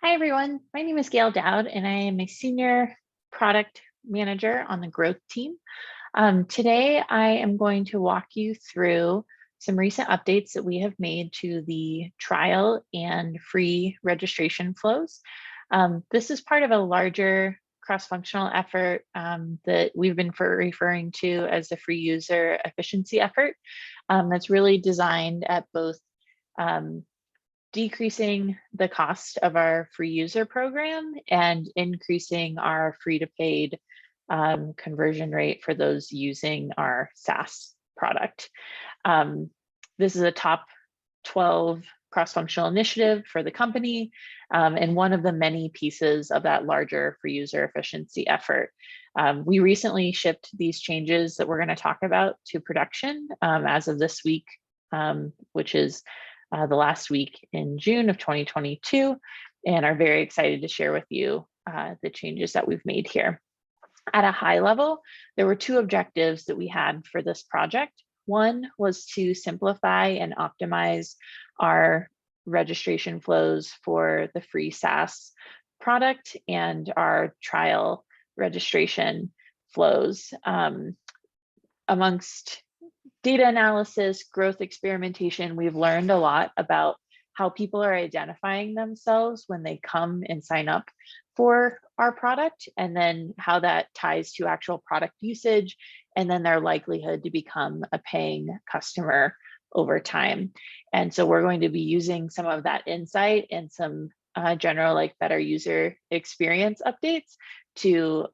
Hi, everyone. My name is Gail Dowd, and I am a senior product manager on the growth team. Today, I am going to walk you through some recent updates that we have made to the trial and free registration flows. This is part of a larger cross-functional effort that we've been referring to as the free user efficiency effort. That's really designed at both um, decreasing the cost of our free user program and increasing our free to paid conversion rate for those using our SaaS product. This is a top 12 cross-functional initiative for the company and one of the many pieces of that larger free user efficiency effort. We recently shipped these changes that we're going to talk about to production as of this week, which is the last week in June of 2022, and are very excited to share with you the changes that we've made here. At a high level, there were two objectives that we had for this project. One was to simplify and optimize our registration flows for the free SaaS product and our trial registration flows. Amongst data analysis, growth experimentation, we've learned a lot about how people are identifying themselves when they come and sign up for our product, and then how that ties to actual product usage, and then their likelihood to become a paying customer over time. And so we're going to be using some of that insight and some general better user experience updates to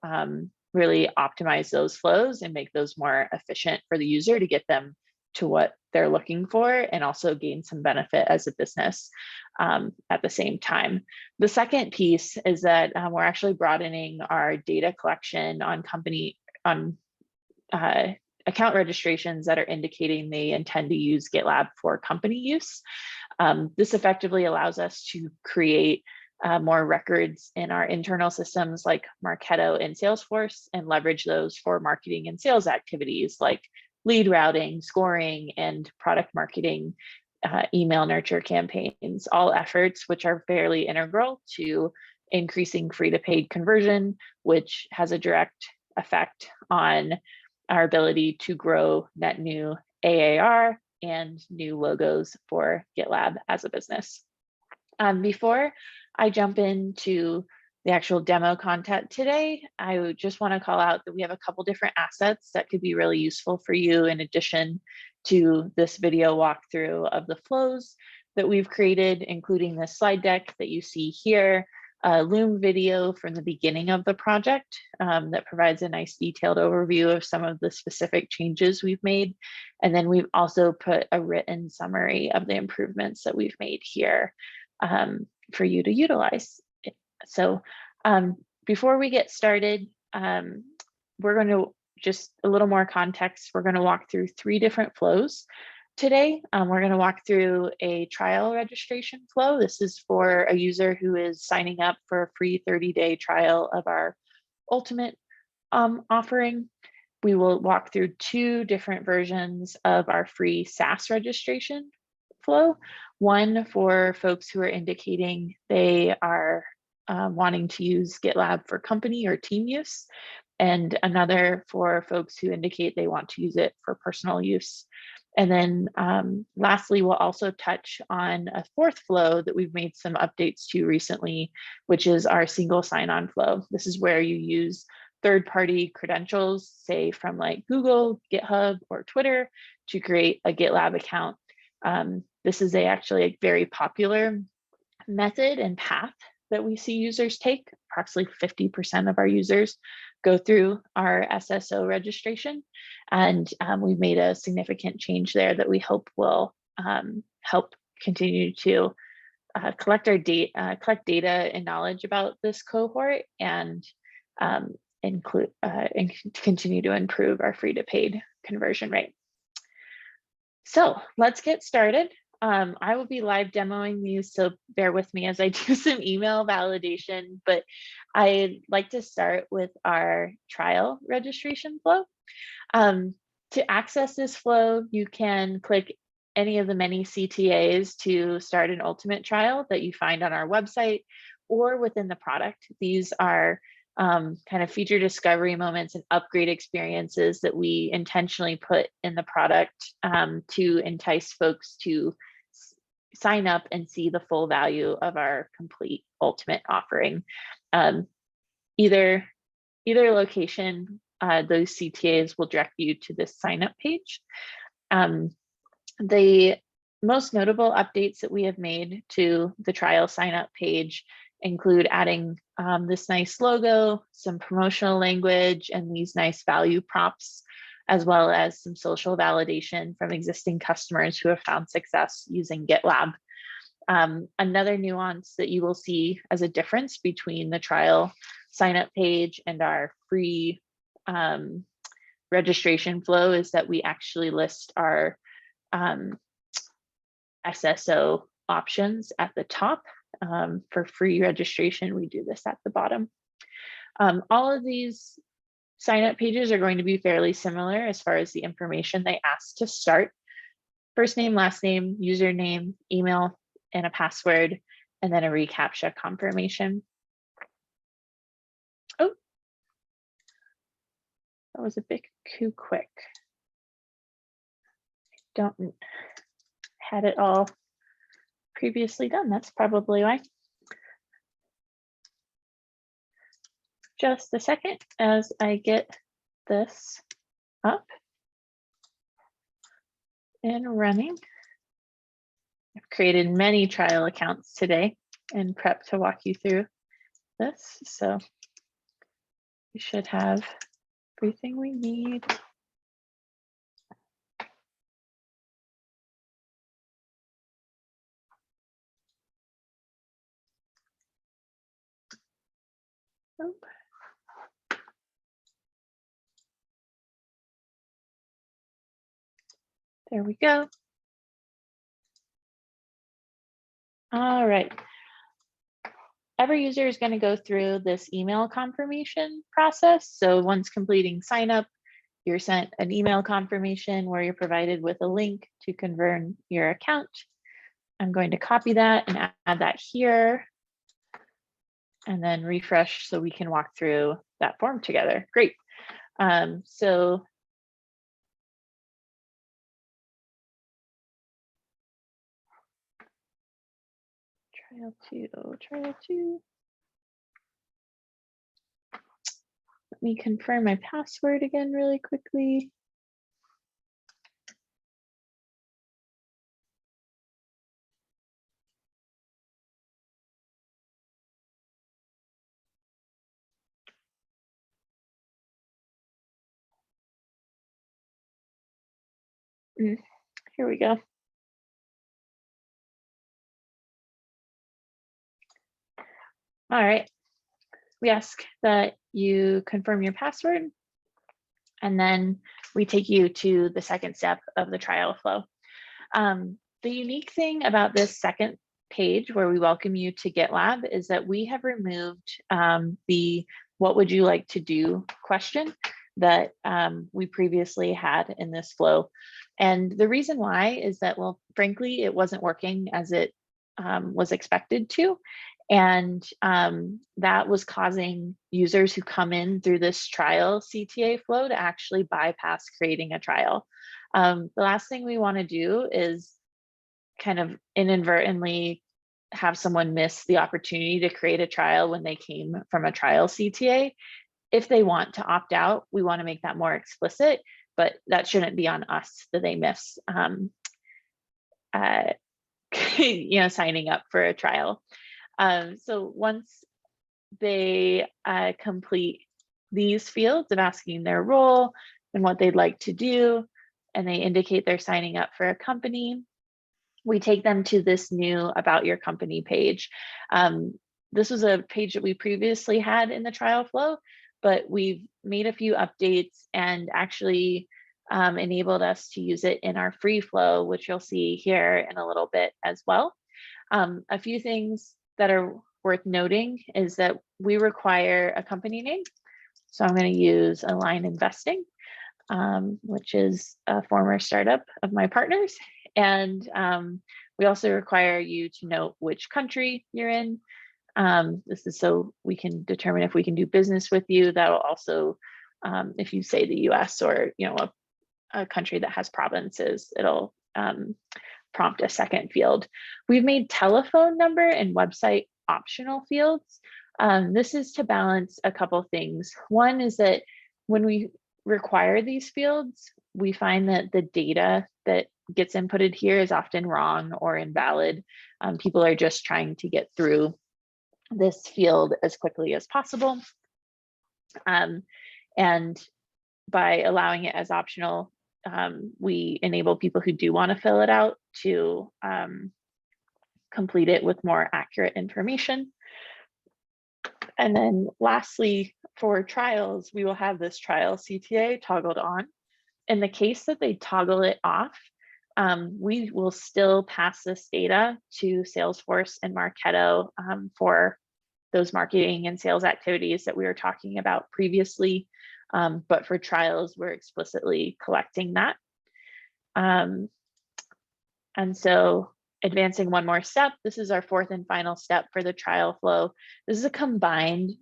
really optimize those flows and make those more efficient for the user to get them to what they're looking for, and also gain some benefit as a business at the same time. The second piece is that we're actually broadening our data collection on account registrations that are indicating they intend to use GitLab for company use. This effectively allows us to create more records in our internal systems like Marketo and Salesforce, and leverage those for marketing and sales activities like lead routing, scoring, and product marketing, email nurture campaigns, all efforts which are fairly integral to increasing free to paid conversion, which has a direct effect on our ability to grow net new AAR and new logos for GitLab as a business. Before I jump into the actual demo content today, I would just want to call out that we have a couple different assets that could be really useful for you in addition to this video walkthrough of the flows that we've created, including the slide deck that you see here, a Loom video from the beginning of the project that provides a nice detailed overview of some of the specific changes we've made. And then we've also put a written summary of the improvements that we've made here for you to utilize. So before we get started, we're going to just a little more context. We're going to walk through three different flows today. We're going to walk through a trial registration flow. This is for a user who is signing up for a free 30-day trial of our ultimate offering. We will walk through two different versions of our free SaaS registration flow. One for folks who are indicating they are wanting to use GitLab for company or team use, and another for folks who indicate they want to use it for personal use. And then lastly, we'll also touch on a fourth flow that we've made some updates to recently, which is our single sign-on flow. This is where you use third-party credentials, say from like Google, GitHub, or Twitter, to create a GitLab account. This is actually a very popular method and path that we see users take. Approximately 50% of our users go through our SSO registration, and we've made a significant change there that we hope will help continue to collect data and knowledge about this cohort, and continue to improve our free to paid conversion rate. So let's get started. I will be live demoing these, so bear with me as I do some email validation, but I'd like to start with our trial registration flow. To access this flow, you can click any of the many CTAs to start an ultimate trial that you find on our website, or within the product. These are kind of feature discovery moments and upgrade experiences that we intentionally put in the product to entice folks to sign up and see the full value of our complete ultimate offering. Either location, those CTAs will direct you to this sign up page. The most notable updates that we have made to the trial sign up page include adding this nice logo, some promotional language, and these nice value props, as well as some social validation from existing customers who have found success using GitLab. Another nuance that you will see as a difference between the trial sign up page and our free registration flow is that we actually list our SSO options at the top. For free registration, we do this at the bottom. All of these sign up pages are going to be fairly similar as far as the information they ask to start. First name, last name, username, email, and a password, and then a reCAPTCHA confirmation. Oh, that was a bit too quick. Don't had it all previously done. That's probably why. Just a second as I get this up and running. I've created many trial accounts today and prep to walk you through this. So we should have everything we need. Oh. There we go. All right. Every user is going to go through this email confirmation process. So once completing sign up, you're sent an email confirmation where you're provided with a link to confirm your account. I'm going to copy that and add that here and then refresh so we can walk through that form together. Great. So trial two. Let me confirm my password again really quickly. Here we go. All right. We ask that you confirm your password, and then we take you to the second step of the trial flow. The unique thing about this second page where we welcome you to GitLab is that we have removed the "what would you like to do" question that we previously had in this flow. And the reason why is that, well, frankly, it wasn't working as it was expected to. And that was causing users who come in through this trial CTA flow to actually bypass creating a trial. The last thing we want to do is kind of inadvertently have someone miss the opportunity to create a trial when they came from a trial CTA. If they want to opt out, we want to make that more explicit, but that shouldn't be on us that they miss signing up for a trial. So once they complete these fields of asking their role and what they'd like to do, and they indicate they're signing up for a company, we take them to this new About Your Company page. This was a page that we previously had in the trial flow, but we've made a few updates and actually enabled us to use it in our free flow, which you'll see here in a little bit as well. A few things that are worth noting is that we require a company name. So I'm going to use Align Investing, which is a former startup of my partners. And we also require you to note which country you're in. This is so we can determine if we can do business with you. That'll also, if you say the US or a country that has provinces, it'll prompt a second field. We've made telephone number and website optional fields. This is to balance a couple things. One is that when we require these fields, we find that the data that gets inputted here is often wrong or invalid. People are just trying to get through this field as quickly as possible. And by allowing it as optional, we enable people who do want to fill it out to complete it with more accurate information. And then lastly, for trials, we will have this trial CTA toggled on. In the case that they toggle it off, we will still pass this data to Salesforce and Marketo for those marketing and sales activities that we were talking about previously. But for trials, we're explicitly collecting that. And so advancing one more step, this is our fourth and final step for the trial flow. This is a combined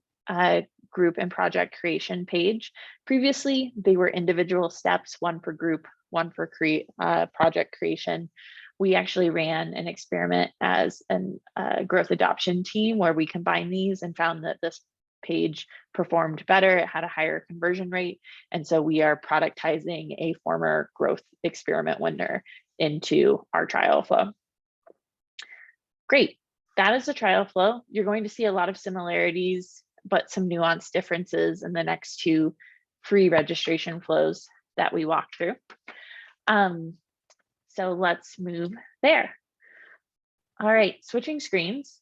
group and project creation page. Previously, they were individual steps, one for group, one for project creation. We actually ran an experiment as a growth adoption team where we combined these and found that this page performed better. It had a higher conversion rate. And so we are productizing a former growth experiment winner into our trial flow. Great. That is the trial flow. You're going to see a lot of similarities, but some nuanced differences in the next two free registration flows that we walked through. So let's move there. All right, switching screens.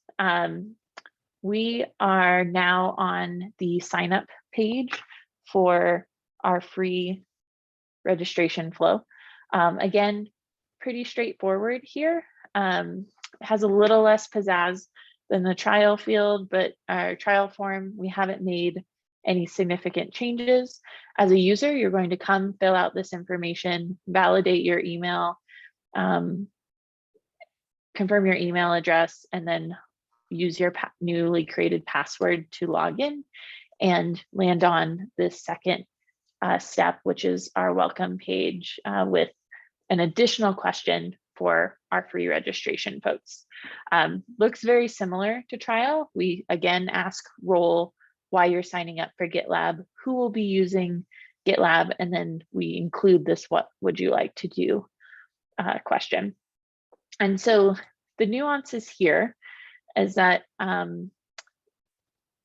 We are now on the sign up page for our free registration flow. Again, pretty straightforward here. It has a little less pizzazz than the trial field, but our trial form, we haven't made any significant changes. As a user, you're going to come fill out this information, validate your email, confirm your email address, and then use your newly created password to log in and land on this second step, which is our welcome page with an additional question for our free registration folks. Looks very similar to trial. We again ask role, why you're signing up for GitLab, who will be using GitLab, and then we include this what would you like to do question. And so the nuances here is that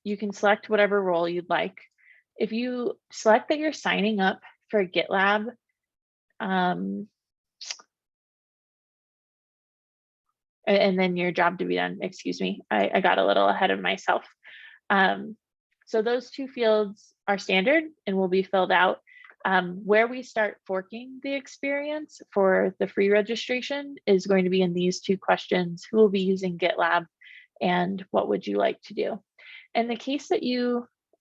you can select whatever role you'd like. If you select that you're signing up for GitLab, and then your job to be done, excuse me, I got a little ahead of myself. So those two fields are standard and will be filled out. Where we start forking the experience for the free registration is going to be in these two questions: who will be using GitLab and what would you like to do? In the case that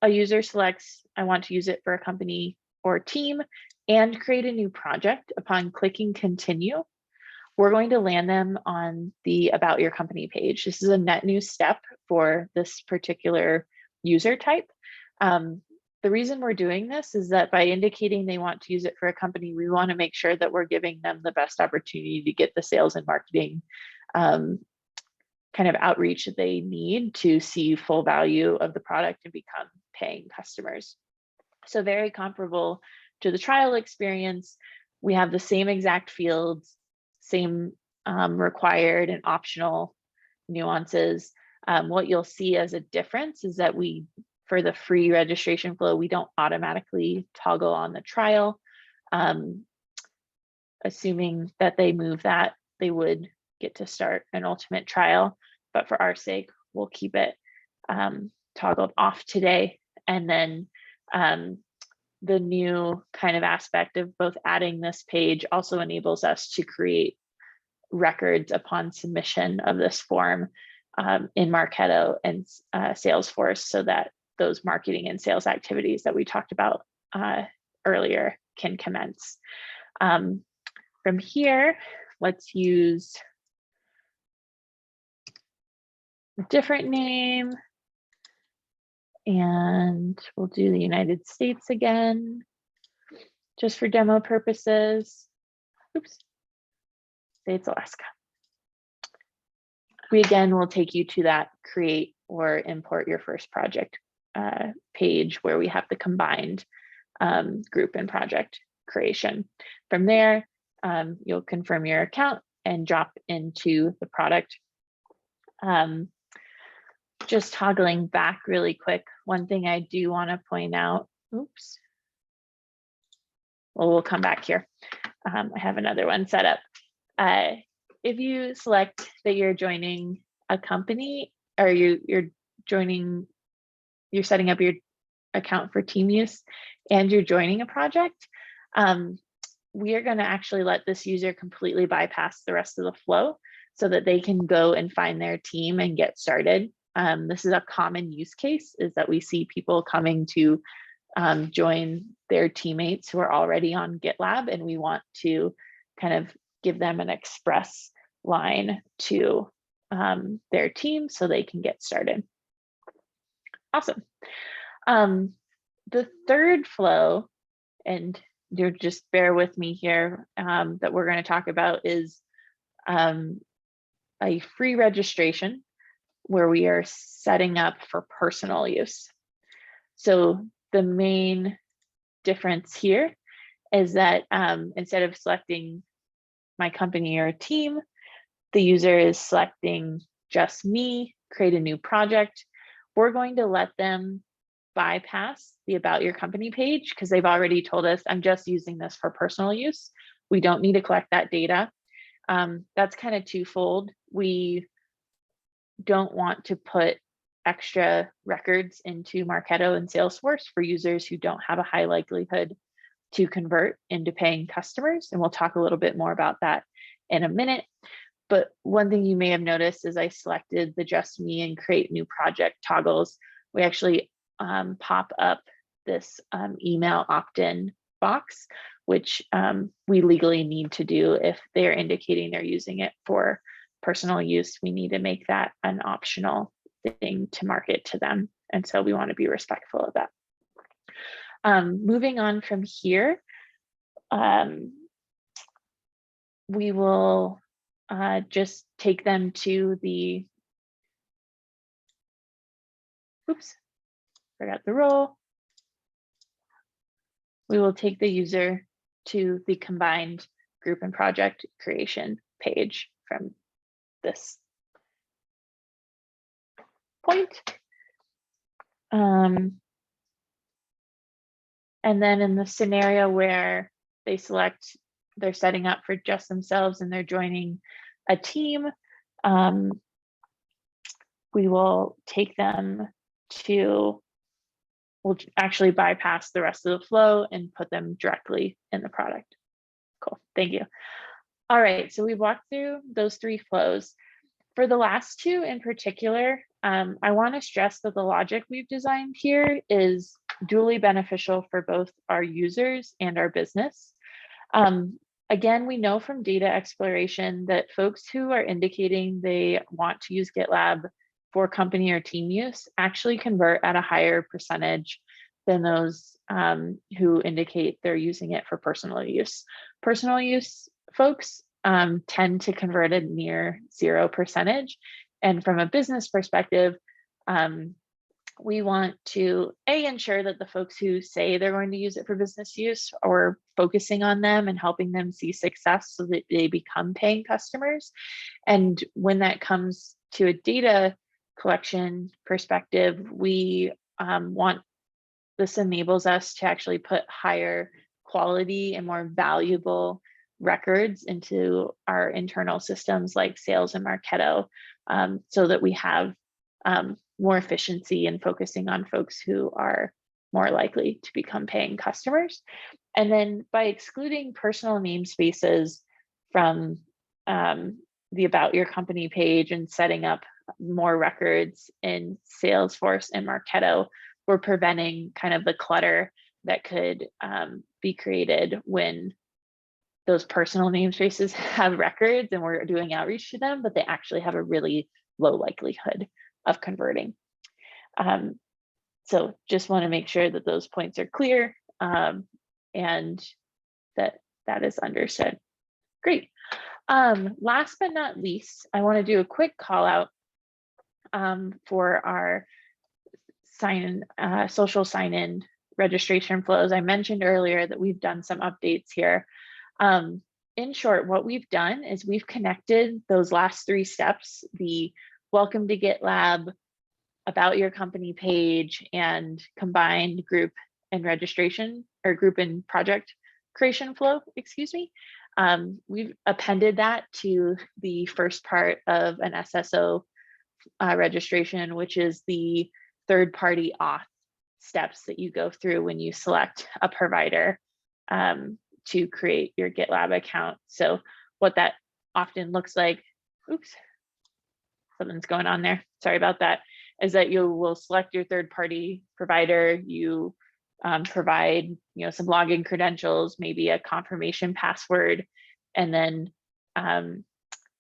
a user selects, I want to use it for a company or team and create a new project upon clicking continue, we're going to land them on the About Your Company page. This is a net new step for this particular user type. The reason we're doing this is that by indicating they want to use it for a company, we want to make sure that we're giving them the best opportunity to get the sales and marketing kind of outreach that they need to see full value of the product and become paying customers. So very comparable to the trial experience. We have the same exact fields, same required and optional nuances. What you'll see as a difference is that for the free registration flow, we don't automatically toggle on the trial. Assuming that they move that, they would get to start an ultimate trial. But for our sake, we'll keep it toggled off today. And then the new kind of aspect of both adding this page also enables us to create records upon submission of this form in Marketo and Salesforce, so that those marketing and sales activities that we talked about earlier can commence. From here, let's use a different name. And we'll do the United States again, just for demo purposes. Oops, say it's Alaska. We again will take you to that create or import your first project page where we have the combined group and project creation. From there, you'll confirm your account and drop into the product. Just toggling back really quick, one thing I do want to point out, oops. Well, we'll come back here. I have another one set up. If you select that you're joining a company or you're setting up your account for team use and you're joining a project, we are going to actually let this user completely bypass the rest of the flow so that they can go and find their team and get started. This is a common use case, is that we see people coming to join their teammates who are already on GitLab, and we want to kind of give them an express line to their team so they can get started. Awesome. The third flow, and you just bear with me here, that we're going to talk about is a free registration where we are setting up for personal use. So the main difference here is that instead of selecting my company or team, the user is selecting just me, create a new project. We're going to let them bypass the about your company page because they've already told us, I'm just using this for personal use. We don't need to collect that data. That's kind of twofold. We don't want to put extra records into Marketo and Salesforce for users who don't have a high likelihood to convert into paying customers. And we'll talk a little bit more about that in a minute. But one thing you may have noticed is I selected the just me and create new project toggles. We actually pop up this email opt-in box, which we legally need to do if they're indicating they're using it for personal use. We need to make that an optional thing to market to them. And so we want to be respectful of that. Moving on from here, we will just take them to the, oops, forgot the role. We will take the user to the combined group and project creation page from this point. And then in the scenario where they select, they're setting up for just themselves and they're joining a team, we will take them to, we'll actually bypass the rest of the flow and put them directly in the product. Cool, thank you. All right, so we walked through those three flows. For the last two in particular, I want to stress that the logic we've designed here is duly beneficial for both our users and our business. Again, we know from data exploration that folks who are indicating they want to use GitLab for company or team use actually convert at a higher percentage than those who indicate they're using it for personal use. Personal use folks tend to convert at near 0%. And from a business perspective, we want to ensure that the folks who say they're going to use it for business use are focusing on them and helping them see success so that they become paying customers. And when that comes to a data collection perspective, we want, this enables us to actually put higher quality and more valuable records into our internal systems like Sales and Marketo, so that we have more efficiency in focusing on folks who are more likely to become paying customers. And then by excluding personal namespaces from the About Your Company page and setting up more records in Salesforce and Marketo, we're preventing kind of the clutter that could be created when those personal namespaces have records and we're doing outreach to them, but they actually have a really low likelihood of converting. So just want to make sure that those points are clear and that is understood. Great. Last but not least, I want to do a quick call out for our social sign-in registration flows. I mentioned earlier that we've done some updates here. In short, what we've done is we've connected those last 3 steps, the welcome to GitLab, about your company page, and combined group and registration, or group and project creation flow, excuse me. We've appended that to the first part of an SSO registration, which is the third-party auth steps that you go through when you select a provider to create your GitLab account. So what that often looks like, oops, something's going on there, sorry about that, is that you will select your third-party provider, you provide some login credentials, maybe a confirmation password, and then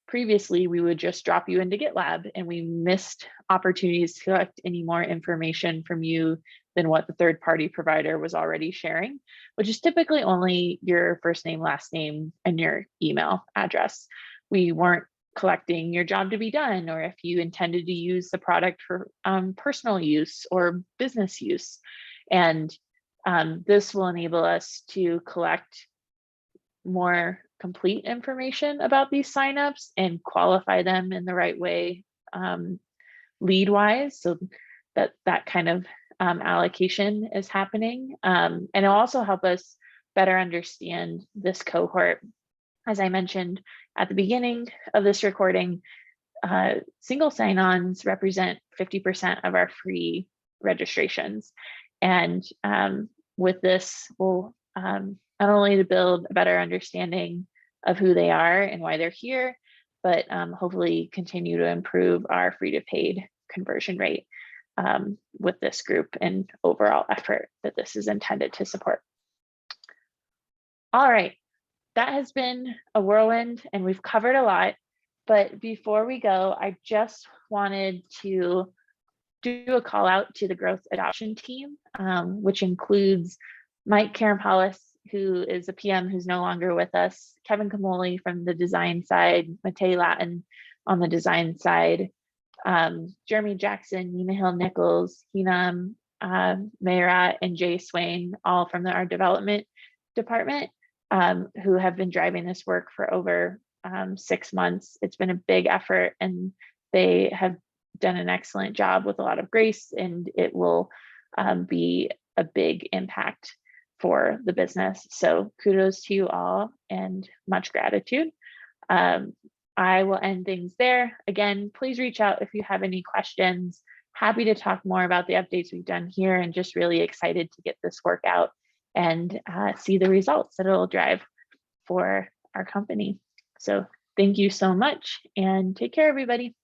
previously we would just drop you into GitLab, and we missed opportunities to collect any more information from you than what the third-party provider was already sharing, which is typically only your first name, last name, and your email address. We weren't collecting your job to be done, or if you intended to use the product for personal use or business use. And this will enable us to collect more complete information about these signups and qualify them in the right way lead-wise, so that kind of allocation is happening. And it'll also help us better understand this cohort. As I mentioned at the beginning of this recording, single sign-ons represent 50% of our free registrations. And with this, we'll not only to build a better understanding of who they are and why they're here, but hopefully continue to improve our free to paid conversion rate with this group and overall effort that this is intended to support. All right, that has been a whirlwind and we've covered a lot, but before we go, I just wanted to do a call out to the growth adoption team, which includes Mike Karampalis, who is a PM who's no longer with us, Kevin Kamoli from the design side, Matei Latin on the design side, Jeremy Jackson, Nina Hill Nichols, Hinam Mayrat, and Jay Swain, all from our development department, who have been driving this work for over 6 months. It's been a big effort and they have done an excellent job with a lot of grace, and it will be a big impact for the business. So kudos to you all and much gratitude. I will end things there. Again, please reach out if you have any questions. Happy to talk more about the updates we've done here, and just really excited to get this work out and see the results that it'll drive for our company. So thank you so much and take care, everybody.